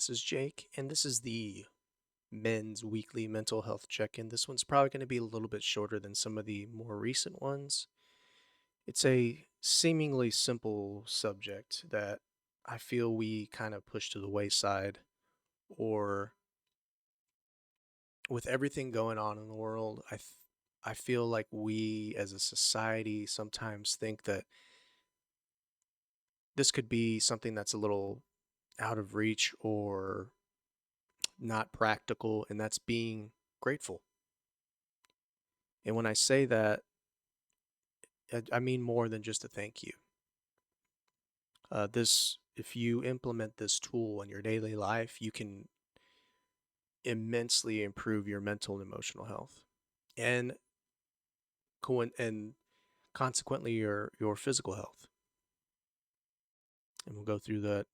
This is Jake, and this is the men's weekly mental health check-in. This one's probably going to be a little bit shorter than some of the more recent ones. It's a seemingly simple subject that I feel we kind of push to the wayside, or with everything going on in the world, I feel like we as a society sometimes think that this could be something that's a little out of reach or not practical, and that's being grateful. And when I say that, I mean more than just a thank you. If you implement this tool in your daily life, you can immensely improve your mental and emotional health, and and consequently your physical health. And we'll go through that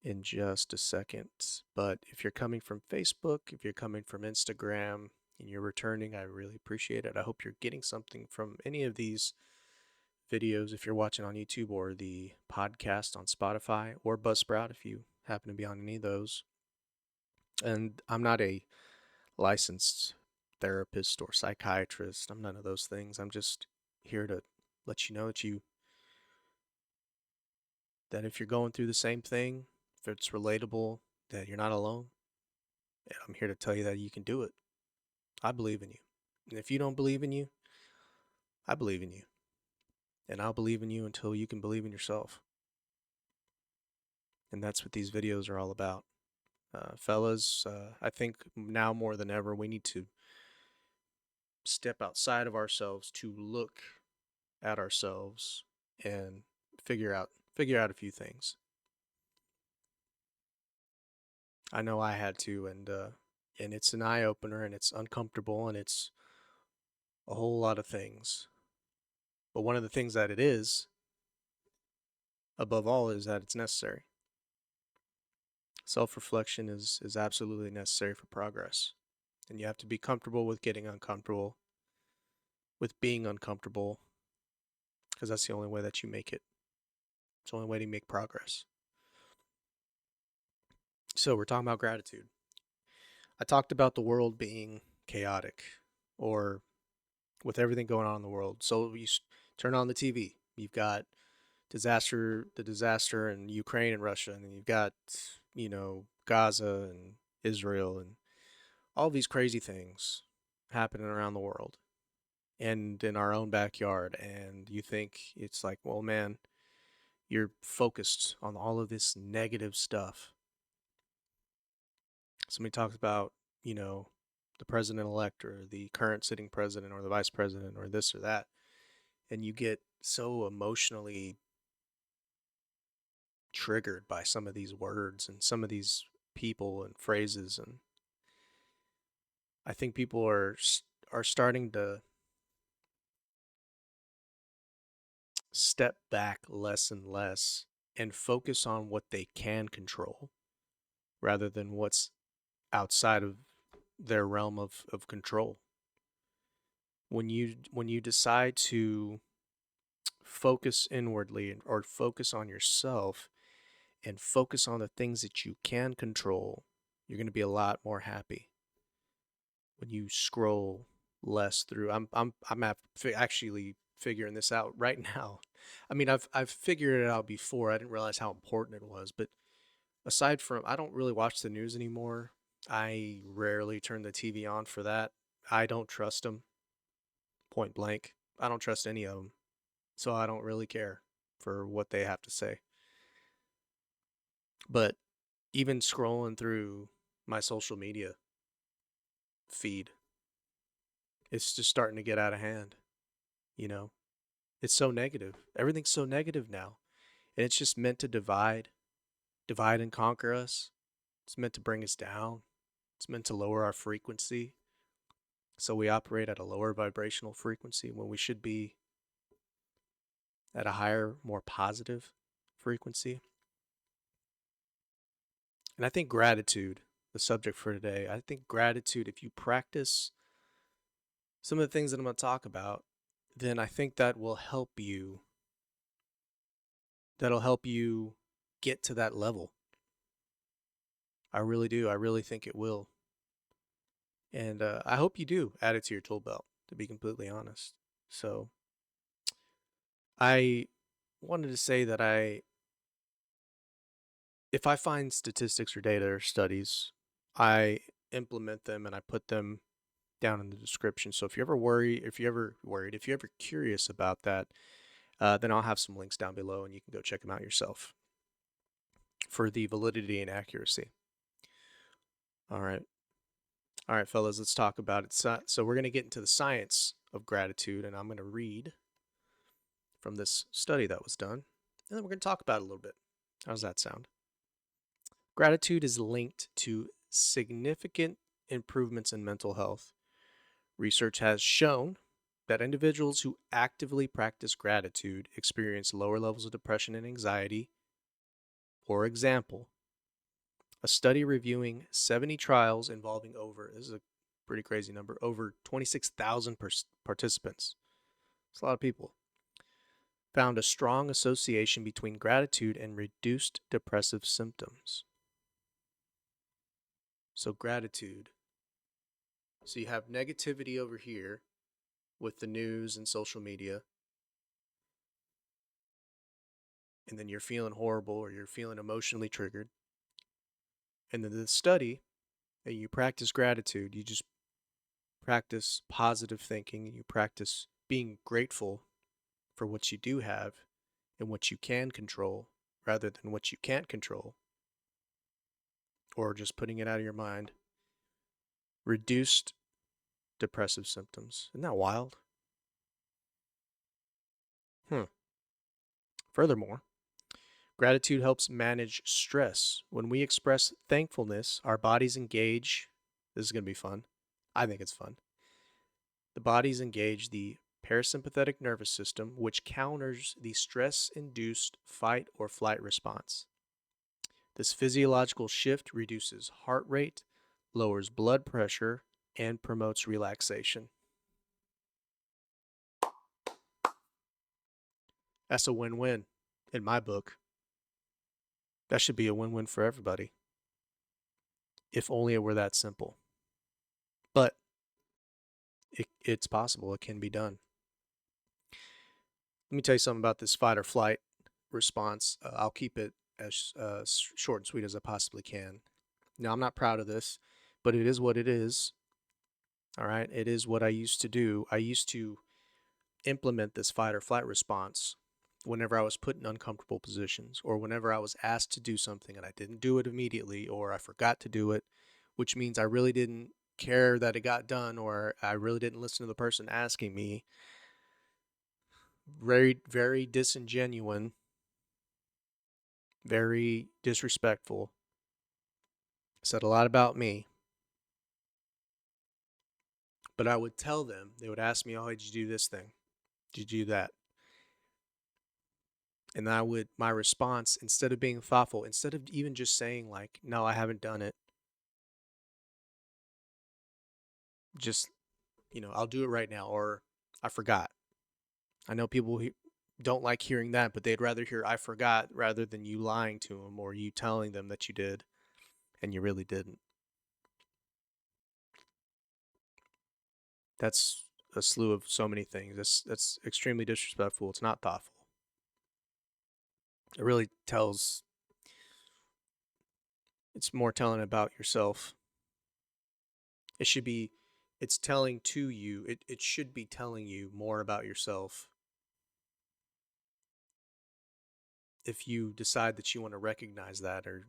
in just a second. But if you're coming from Facebook, if you're coming from Instagram, and you're returning, I really appreciate it. I hope you're getting something from any of these videos if you're watching on YouTube, or the podcast on Spotify or Buzzsprout if you happen to be on any of those. And I'm not a licensed therapist or psychiatrist. I'm none of those things. I'm just here to let you know that if you're going through the same thing, if it's relatable, that you're not alone. And I'm here to tell you that you can do it. I believe in you. And if you don't believe in you, I believe in you. And I'll believe in you until you can believe in yourself. And that's what these videos are all about. Fellas, I think now more than ever, we need to step outside of ourselves to look at ourselves and figure out a few things. I know I had to, and it's an eye opener, and it's uncomfortable, and it's a whole lot of things. But one of the things that it is, above all, is that it's necessary. Self-reflection is absolutely necessary for progress. And you have to be comfortable with getting uncomfortable, with being uncomfortable, because that's the only way that you make it. It's the only way to make progress. So we're talking about gratitude. I talked about the world being chaotic, or with everything going on in the world. So you turn on the TV, you've got the disaster in Ukraine and Russia, and then you've got, Gaza and Israel, and all these crazy things happening around the world and in our own backyard. And you think it's like, well, man, you're focused on all of this negative stuff. Somebody talks about, the president elect, or the current sitting president, or the vice president, or this or that, and you get so emotionally triggered by some of these words and some of these people and phrases. And I think people are starting to step back less and less and focus on what they can control rather than what's outside of their realm of control. When you decide to focus inwardly, or focus on yourself and focus on the things that you can control, you're going to be a lot more happy. When you scroll less through, I'm actually figuring this out right now. I mean, I've figured it out before. I didn't realize how important it was, but aside from, I don't really watch the news anymore. I rarely turn the TV on for that. I don't trust them, point blank. I don't trust any of them. So I don't really care for what they have to say. But even scrolling through my social media feed, it's just starting to get out of hand, you know? It's so negative. Everything's so negative now. And it's just meant to divide and conquer us. It's meant to bring us down. It's meant to lower our frequency. So we operate at a lower vibrational frequency when we should be at a higher, more positive frequency. And I think gratitude, the subject for today, I think gratitude, if you practice some of the things that I'm going to talk about, then I think that'll help you get to that level. I really do. I really think it will. And I hope you do add it to your tool belt, to be completely honest. So I wanted to say that if I find statistics or data or studies, I implement them and I put them down in the description. So if you're ever curious about that, then I'll have some links down below and you can go check them out yourself for the validity and accuracy. All right. All right, fellas, let's talk about it. So we're going to get into the science of gratitude, and I'm going to read from this study that was done, and then we're going to talk about it a little bit. How's that sound? Gratitude is linked to significant improvements in mental health. Research has shown that individuals who actively practice gratitude experience lower levels of depression and anxiety. For example, a study reviewing 70 trials involving this is a pretty crazy number, over 26,000 participants. It's a lot of people. Found a strong association between gratitude and reduced depressive symptoms. So gratitude. So you have negativity over here with the news and social media, and then you're feeling horrible or you're feeling emotionally triggered. And then the study, and you practice gratitude, you just practice positive thinking, and you practice being grateful for what you do have and what you can control rather than what you can't control, or just putting it out of your mind. Reduced depressive symptoms. Isn't that wild? Furthermore, gratitude helps manage stress. When we express thankfulness, our bodies engage. This is going to be fun. I think it's fun. The bodies engage the parasympathetic nervous system, which counters the stress induced fight or flight response. This physiological shift reduces heart rate, lowers blood pressure, and promotes relaxation. That's a win win in my book. That should be a win win for everybody. If only it were that simple. But it's possible, it can be done. Let me tell you something about this fight or flight response. I'll keep it as short and sweet as I possibly can. Now, I'm not proud of this, but it is what it is. All right. It is what I used to do. I used to implement this fight or flight response whenever I was put in uncomfortable positions or whenever I was asked to do something and I didn't do it immediately or I forgot to do it, which means I really didn't care that it got done or I really didn't listen to the person asking me. Very, very disingenuous, very disrespectful. Said a lot about me. But I would tell them, they would ask me, oh, did you do this thing? Did you do that? And my response, instead of being thoughtful, instead of even just saying like, no, I haven't done it, just, I'll do it right now, or I forgot. I know people don't like hearing that, but they'd rather hear I forgot rather than you lying to them or you telling them that you did and you really didn't. That's a slew of so many things. That's extremely disrespectful. It's not thoughtful. It really tells, it's more telling about yourself. It's telling to you, it should be telling you more about yourself if you decide that you want to recognize that or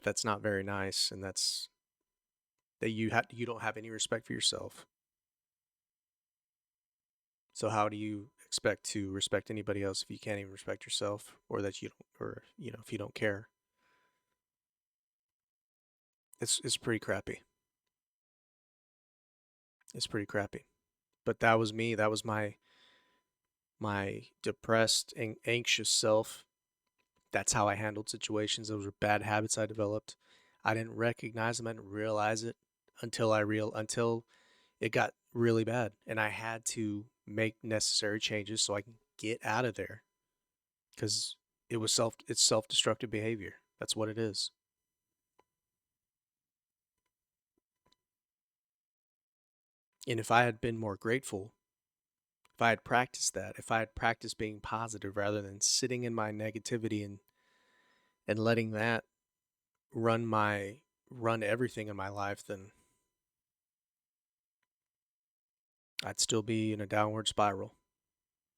that's not very nice and that you don't have any respect for yourself. So how do you expect to respect anybody else if you can't even respect yourself or that you don't or if you don't care? It's pretty crappy. It's pretty crappy. But that was me. That was my depressed and anxious self. That's how I handled situations. Those were bad habits I developed. I didn't recognize them. I didn't realize it until it got really bad, and I had to make necessary changes so I can get out of there. Because it's self-destructive behavior. That's what it is. And if I had been more grateful, if I had practiced that, if I had practiced being positive rather than sitting in my negativity and letting that run everything in my life, then I'd still be in a downward spiral,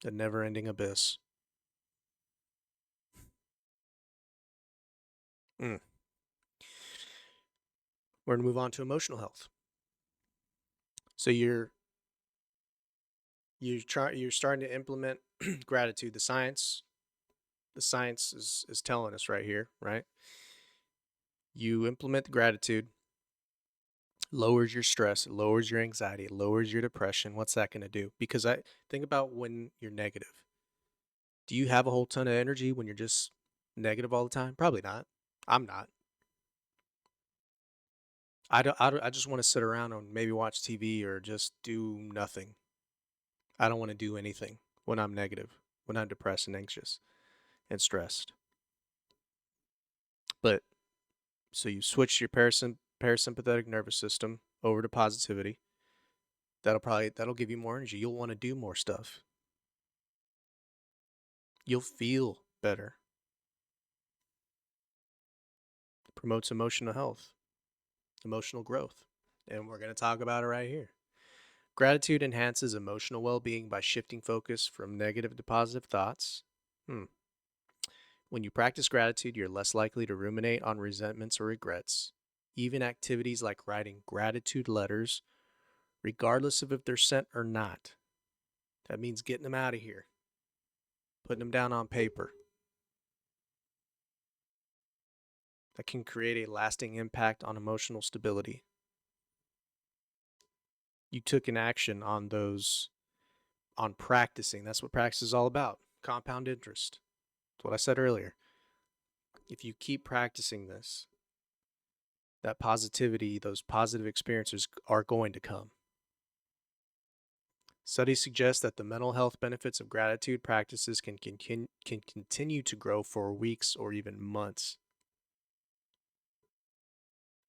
a never-ending abyss. Mm. We're gonna move on to emotional health. So you're starting to implement gratitude. The science is telling us right here, right? You implement the gratitude, lowers your stress, it lowers your anxiety, it lowers your depression. What's that going to do? Because I think about when you're negative. Do you have a whole ton of energy when you're just negative all the time? Probably not. I'm not. I just want to sit around and maybe watch TV or just do nothing. I don't want to do anything when I'm negative, when I'm depressed and anxious and stressed. But so you switch your parasympathetic nervous system over to positivity. That'll give you more energy. You'll want to do more stuff. You'll feel better. Promotes emotional health, emotional growth. And we're going to talk about it right here. Gratitude enhances emotional well being by shifting focus from negative to positive thoughts. Hmm. When you practice gratitude, you're less likely to ruminate on resentments or regrets. Even activities like writing gratitude letters, regardless of if they're sent or not, that means getting them out of here, putting them down on paper. That can create a lasting impact on emotional stability. You took an action on those, on practicing. That's what practice is all about. Compound interest. That's what I said earlier. If you keep practicing this, that positivity, those positive experiences are going to come. Studies suggest that the mental health benefits of gratitude practices can continue to grow for weeks or even months.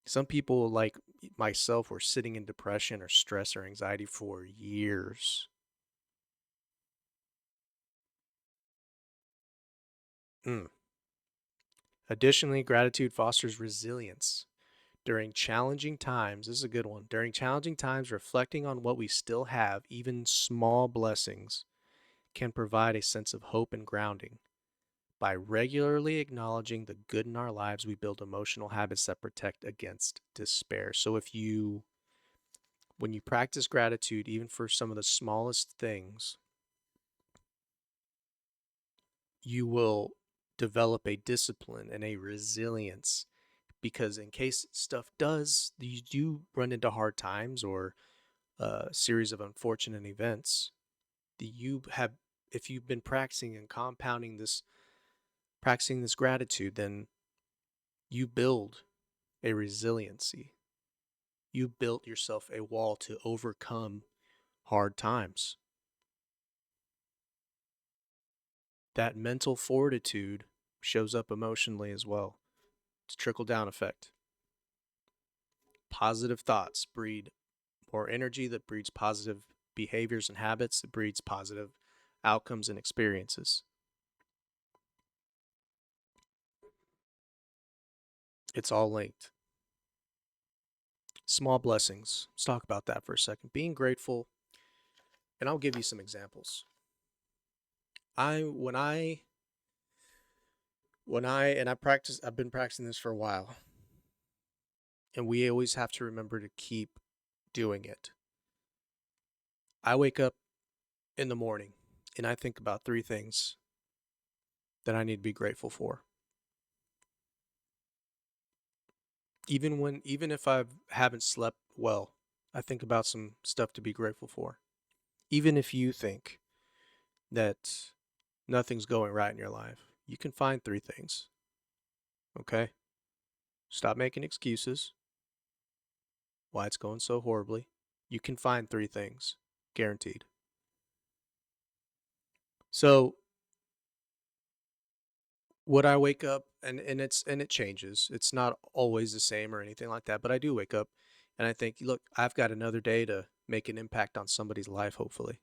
Some people, like myself, were sitting in depression or stress or anxiety for years. Mm. Additionally, gratitude fosters resilience. During challenging times, this is a good one. During challenging times, reflecting on what we still have, even small blessings, can provide a sense of hope and grounding. By regularly acknowledging the good in our lives, we build emotional habits that protect against despair. So when you practice gratitude, even for some of the smallest things, you will develop a discipline and a resilience, because in case stuff does, you do run into hard times or a series of unfortunate events, you have, if you've been practicing and practicing this gratitude, then you build a resiliency. You built yourself a wall to overcome hard times. That mental fortitude shows up emotionally as well. It's a trickle down effect. Positive thoughts breed more energy, that breeds positive behaviors and habits, that breeds positive outcomes and experiences. It's all linked. Small blessings. Let's talk about that for a second. Being grateful, and I'll give you some examples. I when I when I and I practice I've been practicing this for a while. And we always have to remember to keep doing it. I wake up in the morning and I think about three things that I need to be grateful for. Even if I haven't slept well, I think about some stuff to be grateful for. Even if you think that nothing's going right in your life, you can find three things. Okay? Stop making excuses why it's going so horribly. You can find three things, guaranteed. So, would I wake up, and it changes. It's not always the same or anything like that, but I do wake up And I think, look, I've got another day to make an impact on somebody's life, hopefully.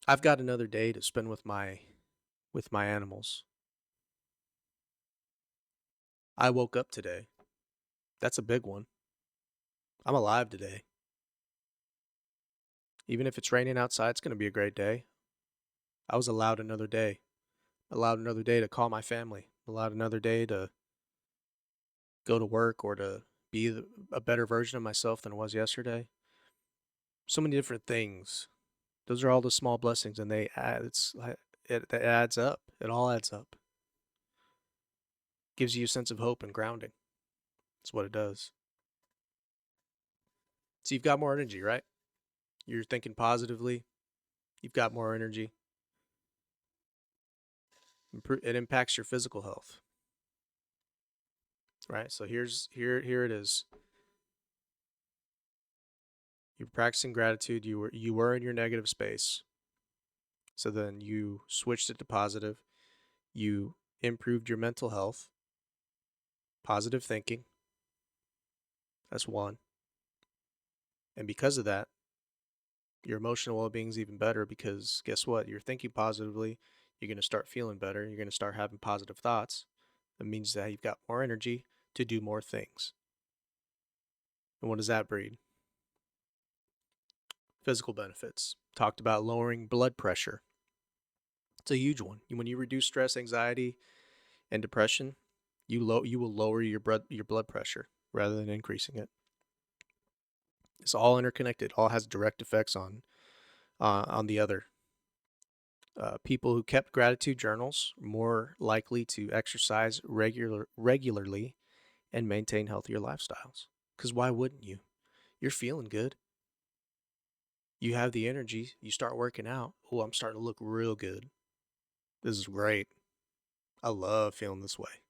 I've got another day to spend with my animals. I woke up today. That's a big one. I'm alive today. Even if it's raining outside, it's going to be a great day. I was allowed another day. Allowed another day to call my family. Allowed another day to go to work or to be a better version of myself than I was yesterday. So many different things. Those are all the small blessings, and they add. It adds up. It all adds up. Gives you a sense of hope and grounding. That's what it does. So you've got more energy, right? You're thinking positively. You've got more energy. It impacts your physical health, right? So here it is. You're practicing gratitude. You were in your negative space. So then you switched it to positive. You improved your mental health. Positive thinking. That's one. And because of that, your emotional well-being is even better because guess what? You're thinking positively. You're going to start feeling better. You're going to start having positive thoughts. That means that you've got more energy to do more things. And what does that breed? Physical benefits. Talked about lowering blood pressure. It's a huge one. When you reduce stress, anxiety, and depression, you will lower your blood pressure rather than increasing it. It's all interconnected. All has direct effects on the other. People who kept gratitude journals more likely to exercise regularly and maintain healthier lifestyles. Because why wouldn't you? You're feeling good. You have the energy. You start working out. Oh, I'm starting to look real good. This is great. I love feeling this way.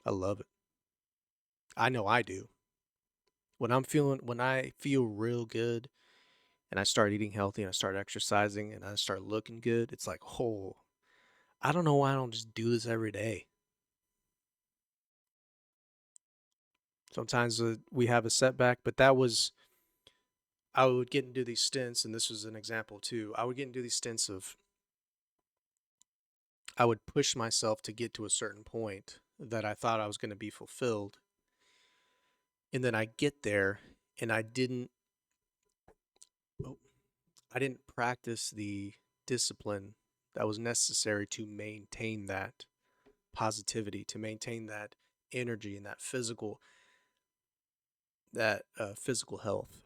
I love it. I know I do. When I feel real good and I start eating healthy and I start exercising and I start looking good, it's like, oh, I don't know why I don't just do this every day. Sometimes we have a setback, but I would get into these stints, and this was an example too. I would get into these stints of, I would push myself to get to a certain point that I thought I was going to be fulfilled. And then I get there and oh, I didn't practice the discipline that was necessary to maintain that positivity, to maintain that energy and that physical health.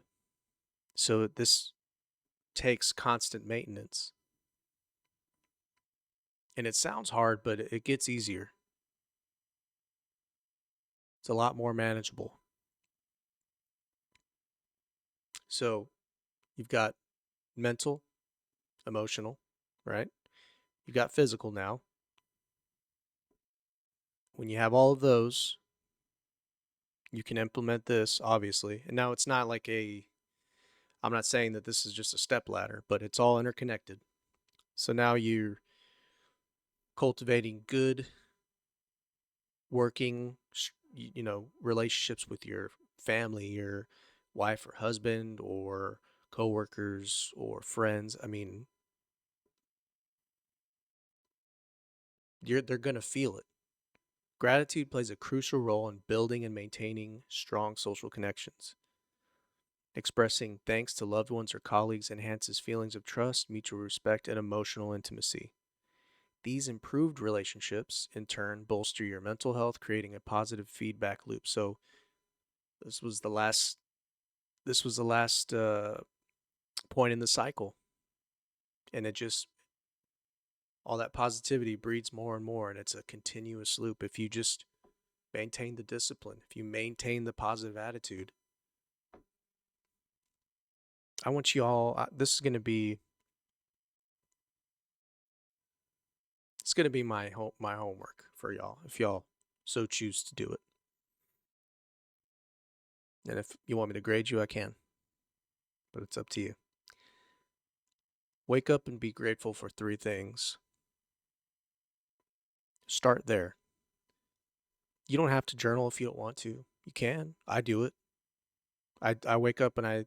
So this takes constant maintenance. And it sounds hard, but it gets easier. It's a lot more manageable. So you've got mental, emotional, right? You've got physical now. When you have all of those, you can implement this, obviously. And now it's not like I'm not saying that this is just a step ladder, but it's all interconnected. So now you're cultivating good working, relationships with your family, your wife or husband, or coworkers or friends. I mean, they're going to feel it. Gratitude plays a crucial role in building and maintaining strong social connections. Expressing thanks to loved ones or colleagues enhances feelings of trust, mutual respect, and emotional intimacy. These improved relationships, in turn, bolster your mental health, creating a positive feedback loop. So, this was the last. This was the last point in the cycle, and it just all that positivity breeds more and more, and it's a continuous loop. If you just maintain the discipline, if you maintain the positive attitude, I want you all. This is going to be. It's going to be my homework for y'all if y'all so choose to do it. And if you want me to grade you, I can, but it's up to you. Wake up and be grateful for 3 things. Start there. You don't have to journal if you don't want to. You can. I do it. I wake up and I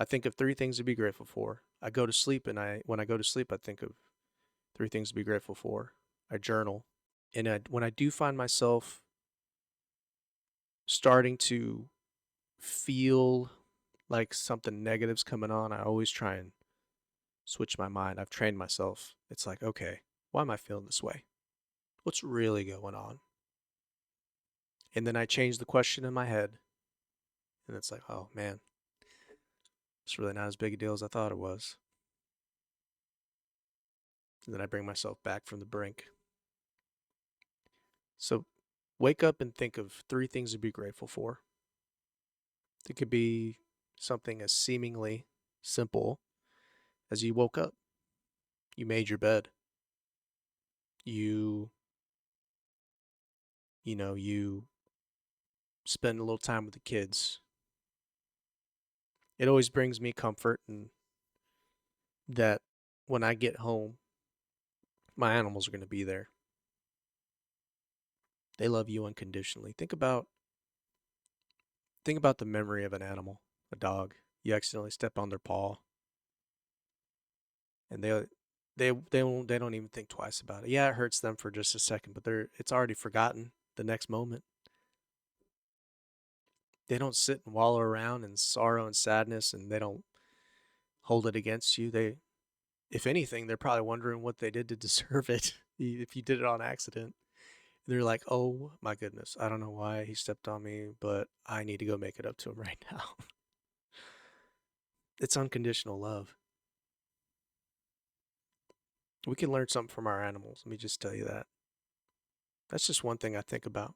think of three things to be grateful for. I go to sleep and when I go to sleep I think of three things to be grateful for. I journal. And when I do find myself starting to feel like something negative's coming on, I always try and switch my mind. I've trained myself. It's like, okay, why am I feeling this way? What's really going on? And then I change the question in my head. And it's like, oh man, it's really not as big a deal as I thought it was. And then I bring myself back from the brink. So wake up and think of three things to be grateful for. It could be something as seemingly simple as you woke up, you made your bed, you you spend a little time with the kids. It always brings me comfort and that when I get home, my animals are going to be there. They love you unconditionally. Think about the memory of an animal, a dog. You accidentally step on their paw and they don't even think twice about it. Yeah, it hurts them for just a second, but it's already forgotten the next moment. They don't sit and wallow around in sorrow and sadness and they don't hold it against you. If anything, they're probably wondering what they did to deserve it if you did it on accident. They're like, oh my goodness, I don't know why he stepped on me, but I need to go make it up to him right now. It's unconditional love. We can learn something from our animals. Let me just tell you that. That's just one thing I think about.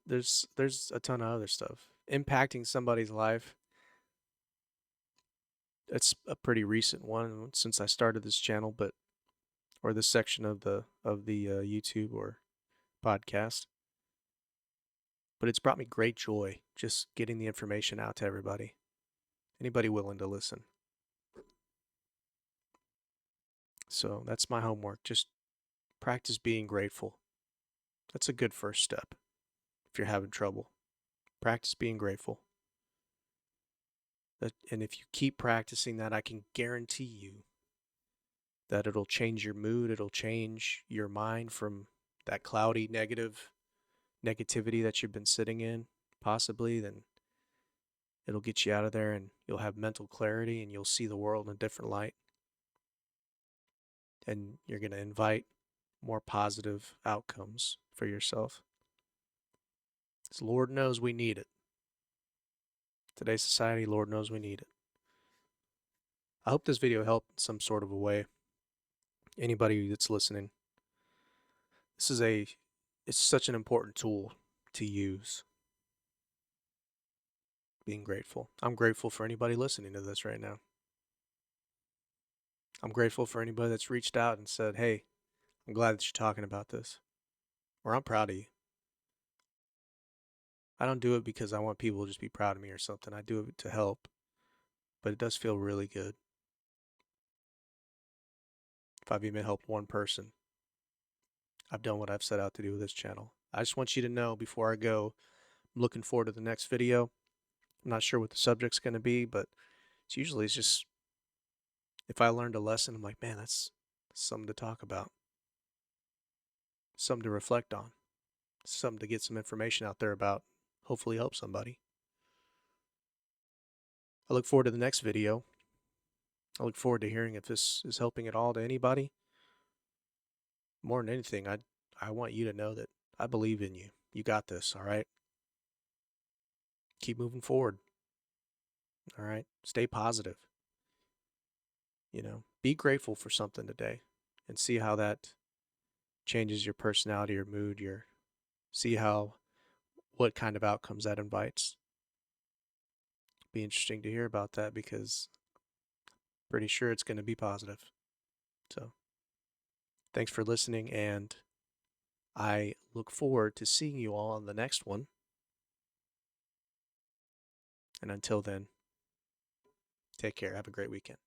There's a ton of other stuff. Impacting somebody's life. It's a pretty recent one since I started this channel, or this section of the YouTube or podcast. But it's brought me great joy just getting the information out to everybody. Anybody willing to listen. So that's my homework. Just practice being grateful. That's a good first step if you're having trouble. Practice being grateful. And if you keep practicing that, I can guarantee you that it'll change your mood. It'll change your mind from that cloudy negativity that you've been sitting in, possibly. Then it'll get you out of there and you'll have mental clarity and you'll see the world in a different light. And you're going to invite more positive outcomes for yourself. Because Lord knows we need it. Today's society, Lord knows we need it. I hope this video helped in some sort of a way. Anybody that's listening, it's such an important tool to use. Being grateful. I'm grateful for anybody listening to this right now. I'm grateful for anybody that's reached out and said, hey, I'm glad that you're talking about this. Or I'm proud of you. I don't do it because I want people to just be proud of me or something. I do it to help. But it does feel really good. If I've even helped one person, I've done what I've set out to do with this channel. I just want you to know before I go, I'm looking forward to the next video. I'm not sure what the subject's going to be, but it's just, if I learned a lesson, I'm like, man, that's something to talk about. Something to reflect on. Something to get some information out there about. Hopefully help somebody. I look forward to the next video. I look forward to hearing if this is helping at all to anybody. More than anything, I want you to know that I believe in you. You got this, all right? Keep moving forward. All right? Stay positive. Be grateful for something today and see how that changes your personality or mood, see what kind of outcomes that invites. Be interesting to hear about that because pretty sure it's going to be positive. So, thanks for listening, and I look forward to seeing you all on the next one. And until then, take care. Have a great weekend.